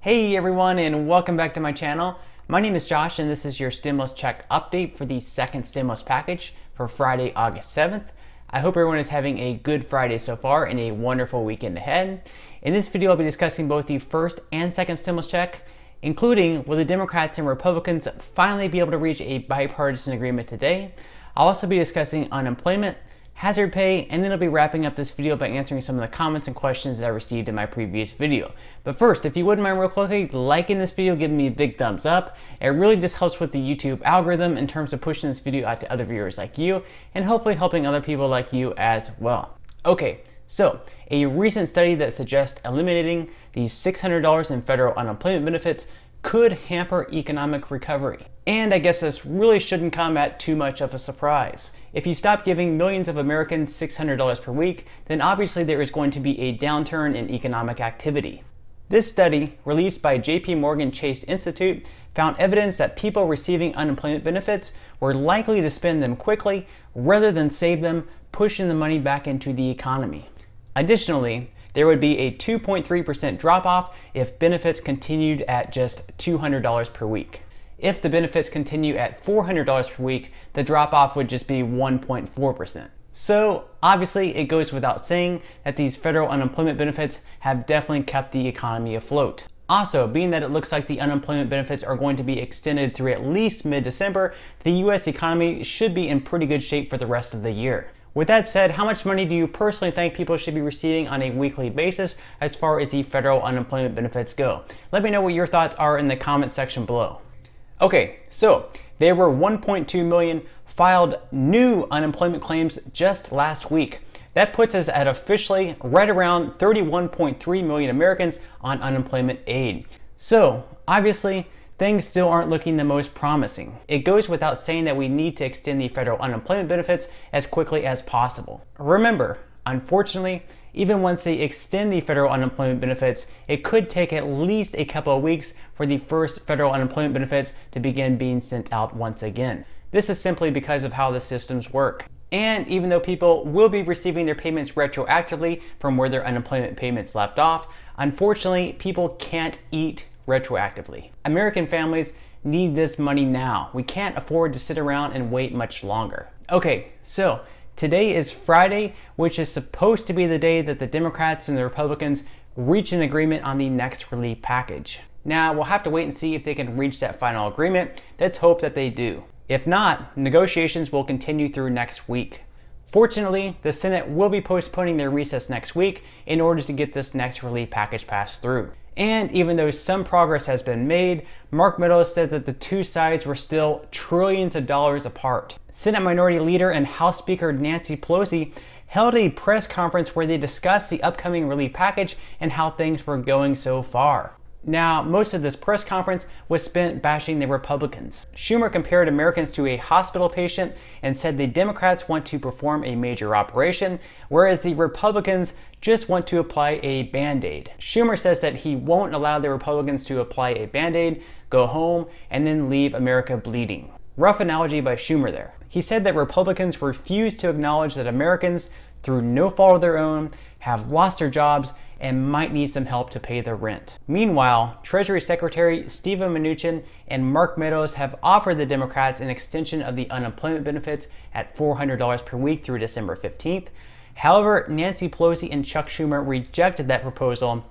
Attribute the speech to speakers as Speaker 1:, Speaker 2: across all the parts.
Speaker 1: Hey everyone, and welcome back to my channel. My name is Josh and this is your stimulus check update for the second stimulus package for Friday, August 7th. I hope everyone is having a good Friday so far and a wonderful weekend ahead. In this video, I'll be discussing both the first and second stimulus check, including will the Democrats and Republicans finally be able to reach a bipartisan agreement today. I'll also be discussing unemployment, hazard pay, and then I'll be wrapping up this video by answering some of the comments and questions that I received in my previous video. But first, if you wouldn't mind real quickly liking this video, giving me a big thumbs up. It really just helps with the YouTube algorithm in terms of pushing this video out to other viewers like you, and hopefully helping other people like you as well. Okay, so a recent study that suggests eliminating the $600 in federal unemployment benefits could hamper economic recovery. And I guess this really shouldn't come at too much of a surprise. If you stop giving millions of Americans $600 per week, then obviously there is going to be a downturn in economic activity. This study, released by JP Morgan Chase Institute, found evidence that people receiving unemployment benefits were likely to spend them quickly rather than save them, pushing the money back into the economy. Additionally, there would be a 2.3% drop-off if benefits continued at just $200 per week. If the benefits continue at $400 per week, the drop-off would just be 1.4%. So obviously it goes without saying that these federal unemployment benefits have definitely kept the economy afloat. Also, being that it looks like the unemployment benefits are going to be extended through at least mid-December, the US economy should be in pretty good shape for the rest of the year. With that said, how much money do you personally think people should be receiving on a weekly basis as far as the federal unemployment benefits go? Let me know what your thoughts are in the comment section below. Okay, so there were 1.2 million filed new unemployment claims just last week. That puts us at officially right around 31.3 million Americans on unemployment aid. So obviously, things still aren't looking the most promising. It goes without saying that we need to extend the federal unemployment benefits as quickly as possible. Remember, unfortunately, even once they extend the federal unemployment benefits, it could take at least a couple of weeks for the first federal unemployment benefits to begin being sent out once again. This is simply because of how the systems work. And even though people will be receiving their payments retroactively from where their unemployment payments left off, unfortunately, people can't eat retroactively. American families need this money now. We can't afford to sit around and wait much longer. Okay, so today is Friday, which is supposed to be the day that the Democrats and the Republicans reach an agreement on the next relief package. Now, we'll have to wait and see if they can reach that final agreement. Let's hope that they do. If not, negotiations will continue through next week. Fortunately, the Senate will be postponing their recess next week in order to get this next relief package passed through. And even though some progress has been made, Mark Meadows said that the two sides were still trillions of dollars apart. Senate Minority Leader and House Speaker Nancy Pelosi held a press conference where they discussed the upcoming relief package and how things were going so far. Now, most of this press conference was spent bashing the Republicans. Schumer compared Americans to a hospital patient and said the Democrats want to perform a major operation, whereas the Republicans just want to apply a Band-Aid. Schumer says that he won't allow the Republicans to apply a Band-Aid, go home, and then leave America bleeding. Rough analogy by Schumer there. He said that Republicans refuse to acknowledge that Americans, through no fault of their own, have lost their jobs and might need some help to pay their rent. Meanwhile, Treasury Secretary Steven Mnuchin and Mark Meadows have offered the Democrats an extension of the unemployment benefits at $400 per week through December 15th. However, Nancy Pelosi and Chuck Schumer rejected that proposal.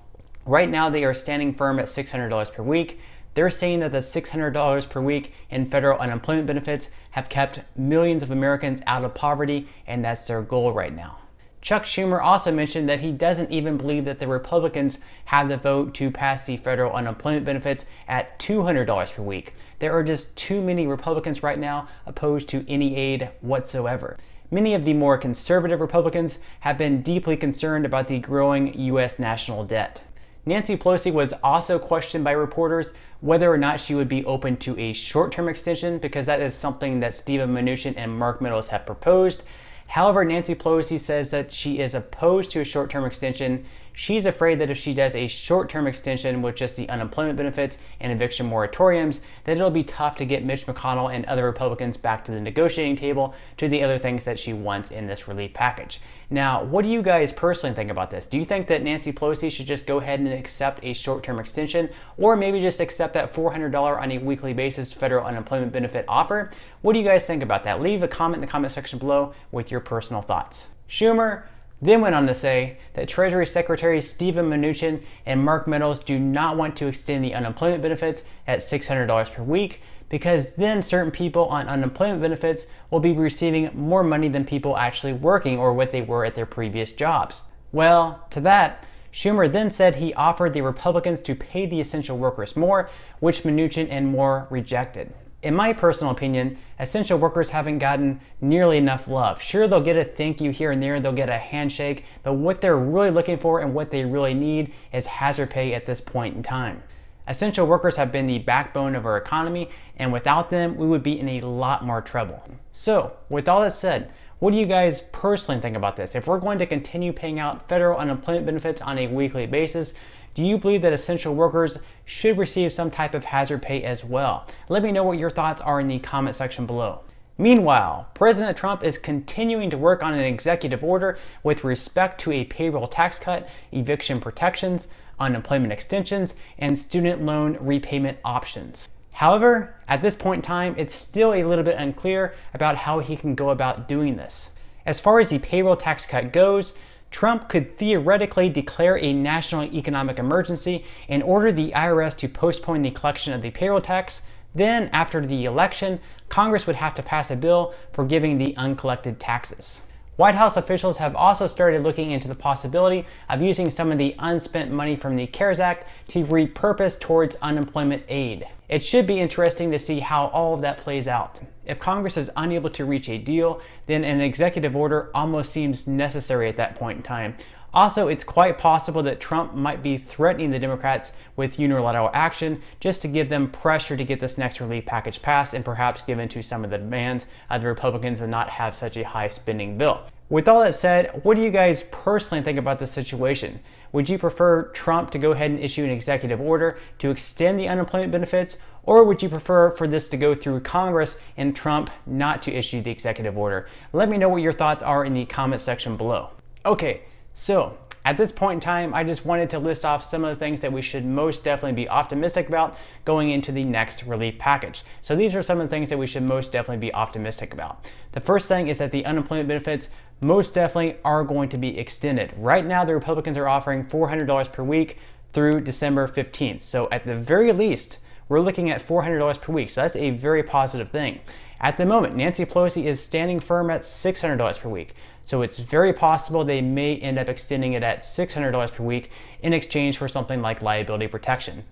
Speaker 1: Right now, they are standing firm at $600 per week. They're saying that the $600 per week in federal unemployment benefits have kept millions of Americans out of poverty, and that's their goal right now. Chuck Schumer also mentioned that he doesn't even believe that the Republicans have the vote to pass the federal unemployment benefits at $200 per week. There are just too many Republicans right now opposed to any aid whatsoever. Many of the more conservative Republicans have been deeply concerned about the growing U.S. national debt. Nancy Pelosi was also questioned by reporters whether or not she would be open to a short-term extension, because that is something that Steven Mnuchin and Mark Meadows have proposed. However, Nancy Pelosi says that she is opposed to a short-term extension she's afraid that if she does a short-term extension with just the unemployment benefits and eviction moratoriums, that it'll be tough to get Mitch McConnell and other Republicans back to the negotiating table to the other things that she wants in this relief package. Now, what do you guys personally think about this? Do you think that Nancy Pelosi should just go ahead and accept a short-term extension, or maybe just accept that $400 on a weekly basis federal unemployment benefit offer? What do you guys think about that? Leave a comment in the comment section below with your personal thoughts. Schumer then went on to say that Treasury Secretary Steven Mnuchin and Mark Meadows do not want to extend the unemployment benefits at $600 per week, because then certain people on unemployment benefits will be receiving more money than people actually working or what they were at their previous jobs. Well, to that, Schumer then said he offered the Republicans to pay the essential workers more, which Mnuchin and Moore rejected. In my personal opinion, essential workers haven't gotten nearly enough love. Sure, they'll get a thank you here and there, they'll get a handshake, but what they're really looking for and what they really need is hazard pay at this point in time. Essential workers have been the backbone of our economy, and without them, we would be in a lot more trouble. So, with all that said, what do you guys personally think about this? If we're going to continue paying out federal unemployment benefits on a weekly basis, do you believe that essential workers should receive some type of hazard pay as well? Let me know what your thoughts are in the comment section below. Meanwhile, President Trump is continuing to work on an executive order with respect to a payroll tax cut, eviction protections, unemployment extensions, and student loan repayment options. However, at this point in time, it's still a little bit unclear about how he can go about doing this. As far as the payroll tax cut goes, Trump could theoretically declare a national economic emergency and order the IRS to postpone the collection of the payroll tax. Then, after the election, Congress would have to pass a bill forgiving the uncollected taxes. White House officials have also started looking into the possibility of using some of the unspent money from the CARES Act to repurpose towards unemployment aid. It should be interesting to see how all of that plays out. If Congress is unable to reach a deal, then an executive order almost seems necessary at that point in time. Also, it's quite possible that Trump might be threatening the Democrats with unilateral action just to give them pressure to get this next relief package passed and perhaps give in to some of the demands of the Republicans and not have such a high spending bill. With all that said, what do you guys personally think about this situation? Would you prefer Trump to go ahead and issue an executive order to extend the unemployment benefits, or would you prefer for this to go through Congress and Trump not to issue the executive order? Let me know what your thoughts are in the comment section below. Okay, so at this point in time, I just wanted to list off some of the things that we should most definitely be optimistic about going into the next relief package. So these are some of the things that we should most definitely be optimistic about. The first thing is that the unemployment benefits most definitely are going to be extended. Right now, the Republicans are offering $400 per week through December 15th. So at the very least, we're looking at $400 per week. So that's a very positive thing. At the moment, Nancy Pelosi is standing firm at $600 per week. So it's very possible they may end up extending it at $600 per week in exchange for something like liability protection.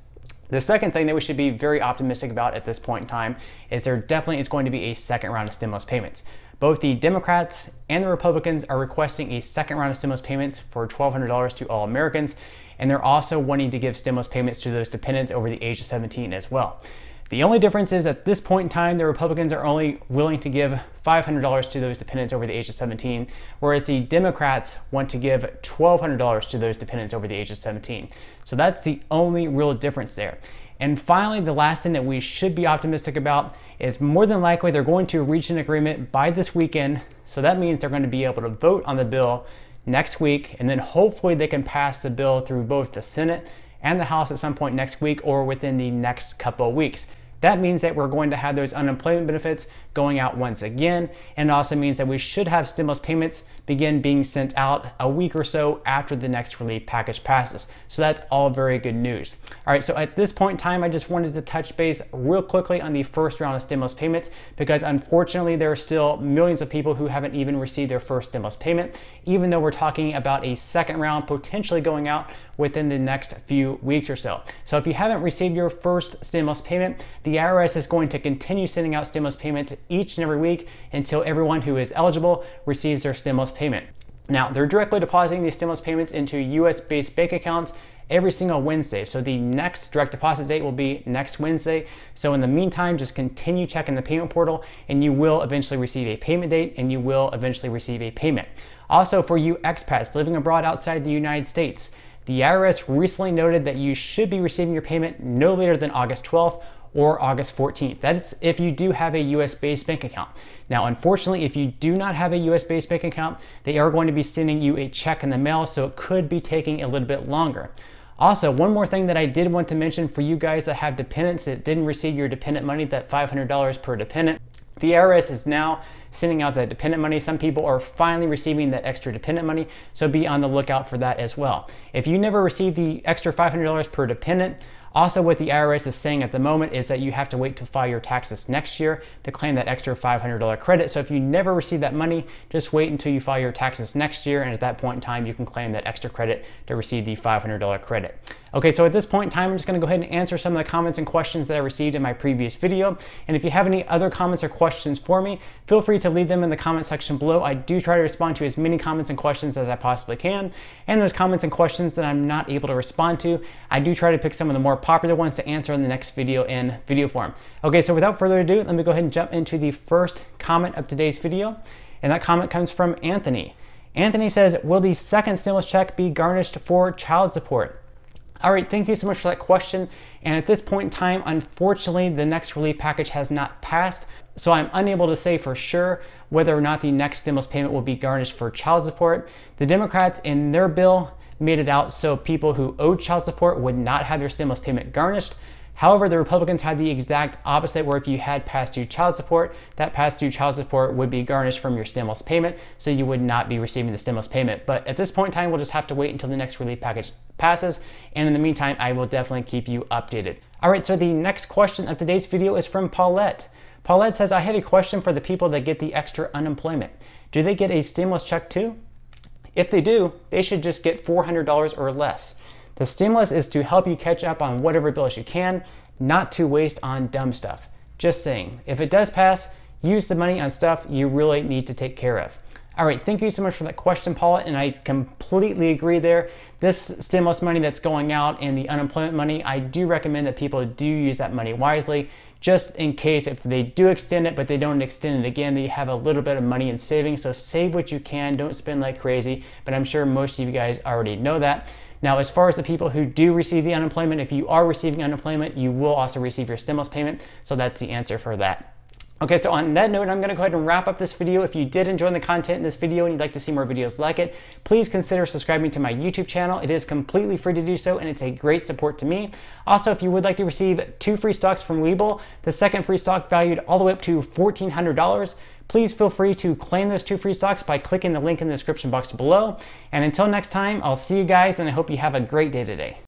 Speaker 1: The second thing that we should be very optimistic about at this point in time is there definitely is going to be a second round of stimulus payments. Both the Democrats and the Republicans are requesting a second round of stimulus payments for $1,200 to all Americans, and they're also wanting to give stimulus payments to those dependents over the age of 17 as well. The only difference is at this point in time, the Republicans are only willing to give $500 to those dependents over the age of 17, whereas the Democrats want to give $1,200 to those dependents over the age of 17. So that's the only real difference there. And finally, the last thing that we should be optimistic about is more than likely they're going to reach an agreement by this weekend. So that means they're going to be able to vote on the bill next week, and then hopefully they can pass the bill through both the Senate and the House at some point next week or within the next couple of weeks. That means that we're going to have those unemployment benefits going out once again, and it also means that we should have stimulus payments begin being sent out a week or so after the next relief package passes. So that's all very good news. All right, so at this point in time, I just wanted to touch base real quickly on the first round of stimulus payments, because unfortunately there are still millions of people who haven't even received their first stimulus payment, even though we're talking about a second round potentially going out within the next few weeks or so. So if you haven't received your first stimulus payment, the IRS is going to continue sending out stimulus payments each and every week until everyone who is eligible receives their stimulus payment. Now, they're directly depositing these stimulus payments into US-based bank accounts every single Wednesday. So the next direct deposit date will be next Wednesday. So in the meantime, just continue checking the payment portal and you will eventually receive a payment date and you will eventually receive a payment. Also, for you expats living abroad outside the United States, the IRS recently noted that you should be receiving your payment no later than August 12th or August 14th. That's if you do have a US-based bank account. Now, unfortunately, if you do not have a US-based bank account, they are going to be sending you a check in the mail, so it could be taking a little bit longer. Also, one more thing that I did want to mention for you guys that have dependents that didn't receive your dependent money, that $500 per dependent, the IRS is now sending out that dependent money. Some people are finally receiving that extra dependent money, so be on the lookout for that as well. If you never received the extra $500 per dependent, also what the IRS is saying at the moment is that you have to wait to file your taxes next year to claim that extra $500 credit. So if you never receive that money, just wait until you file your taxes next year, and at that point in time, you can claim that extra credit to receive the $500 credit. Okay, so at this point in time, I'm just gonna go ahead and answer some of the comments and questions that I received in my previous video. And if you have any other comments or questions for me, feel free to leave them in the comment section below. I do try to respond to as many comments and questions as I possibly can. And those comments and questions that I'm not able to respond to, I do try to pick some of the more popular ones to answer in the next video in video form. Okay, so without further ado, let me go ahead and jump into the first comment of today's video. And that comment comes from Anthony. Anthony says, will the second stimulus check be garnished for child support? All right, thank you so much for that question. And at this point in time, unfortunately, the next relief package has not passed. So I'm unable to say for sure whether or not the next stimulus payment will be garnished for child support. The Democrats in their bill made it out so people who owed child support would not have their stimulus payment garnished. However, the Republicans had the exact opposite, where if you had past due child support, that past due child support would be garnished from your stimulus payment, so you would not be receiving the stimulus payment. But at this point in time, we'll just have to wait until the next relief package passes, and in the meantime, I will definitely keep you updated. All right, so the next question of today's video is from Paulette. Paulette says, I have a question for the people that get the extra unemployment. Do they get a stimulus check too? If they do, they should just get $400 or less. The stimulus is to help you catch up on whatever bills you can, not to waste on dumb stuff. Just saying, if it does pass, use the money on stuff you really need to take care of. All right, thank you so much for that question, Paula, and I completely agree there. This stimulus money that's going out and the unemployment money, I do recommend that people do use that money wisely, just in case if they do extend it, but they don't extend it again, they have a little bit of money in savings. So save what you can, don't spend like crazy, but I'm sure most of you guys already know that. Now, as far as the people who do receive the unemployment, if you are receiving unemployment, you will also receive your stimulus payment. So that's the answer for that. Okay, so on that note, I'm gonna go ahead and wrap up this video. If you did enjoy the content in this video and you'd like to see more videos like it, please consider subscribing to my YouTube channel. It is completely free to do so, and it's a great support to me. Also, if you would like to receive 2 free stocks from Webull, the second free stock valued all the way up to $1,400, please feel free to claim those 2 free stocks by clicking the link in the description box below. And until next time, I'll see you guys, and I hope you have a great day today.